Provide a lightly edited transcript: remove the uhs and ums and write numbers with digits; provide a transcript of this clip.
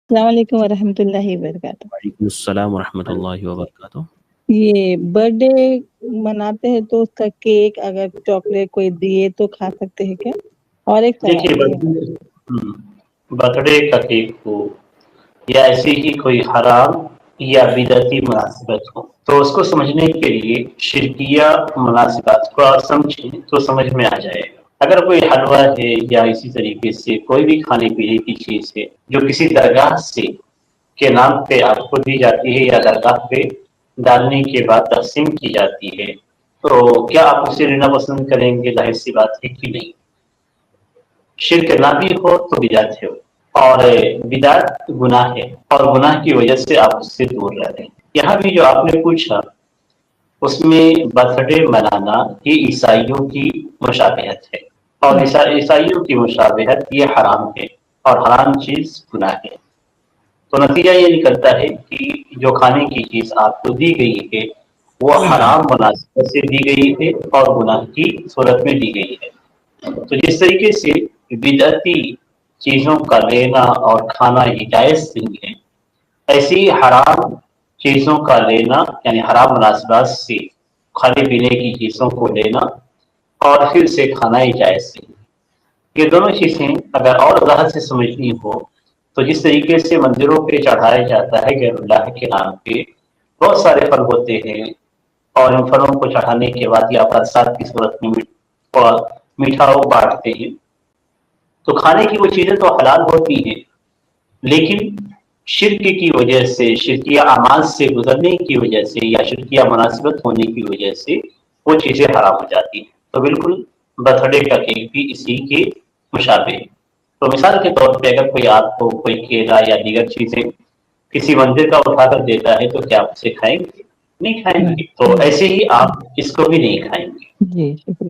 السلام علیکم ورحمۃ اللہ وبرکاتہ۔ وعلیکم السلام ورحمۃ اللہ وبرکاتہ۔ یہ برتھ ڈے مناتے ہیں تو اس کا کیک اگر چاکلیٹ کوئی دیے تو کھا سکتے ہیں کیا؟ اور ایک دیکھیے سوال ہے۔ برتھ ڈے کا کیک ہو یا ایسی ہی کوئی حرام یا بدعتی مناسبت ہو تو اس کو سمجھنے کے لیے شرکیہ مناسبات کو آپ سمجھیں تو سمجھ میں آ جائے گا۔ اگر کوئی حلوہ ہے یا اسی طریقے سے کوئی بھی کھانے پینے کی چیز ہے جو کسی درگاہ سے کے نام پہ آپ کو دی جاتی ہے یا درگاہ پہ ڈالنے کے بعد تقسیم کی جاتی ہے تو کیا آپ اسے لینا پسند کریں گے؟ ظاہر سی بات ہے کہ نہیں۔ شرک نہ بھی ہو تو بدعت ہے، اور بدعت گناہ ہے اور گناہ کی وجہ سے آپ اس سے دور رہ رہے ہیں۔ یہاں بھی جو آپ نے پوچھا اس میں برتھ ڈے منانا یہ عیسائیوں کی مشابہت ہے، اور عیسائیوں کی مشابہت یہ حرام ہے، اور حرام چیز گناہ ہے۔ تو نتیجہ یہ نکلتا ہے کہ جو کھانے کی چیز آپ کو دی گئی ہے وہ حرام مناسبت سے دی گئی ہے اور گناہ کی صورت میں دی گئی ہے۔ تو جس طریقے سے بدعتی چیزوں کا لینا اور کھانا یہ جائز نہیں ہے، ایسی ہی حرام چیزوں کا لینا یعنی حرام مناسبات سے کھانے پینے کی چیزوں کو لینا اور پھر سے کھانا ہی جائز نہیں۔ یہ دونوں چیزیں اگر اور وضاحت سے سمجھنی ہو تو جس طریقے سے مندروں پہ چڑھایا جاتا ہے غیر اللہ کے نام پہ بہت سارے پھل ہوتے ہیں، اور ان پھلوں کو چڑھانے کے بعد یا پرساد کی صورت میں میٹھاؤ بانٹتے ہیں، تو کھانے کی وہ چیزیں تو حلال ہوتی ہیں، لیکن شرک کی وجہ سے، شرکیہ اعمال سے گزرنے کی وجہ سے یا شرکیہ مناسبت ہونے کی وجہ سے وہ چیزیں حرام ہو جاتی ہیں۔ تو بالکل برتھ ڈے کا کیک بھی اسی کے مشابہ ہے۔ تو مثال کے طور پہ اگر کوئی آپ کو کوئی کیلا یا دیگر چیزیں کسی مندر کا اٹھا کر دیتا ہے تو کیا آپ اسے کھائیں گے؟ نہیں کھائیں گے۔ تو ایسے ہی آپ اس کو بھی نہیں کھائیں گے۔ جی شکریہ۔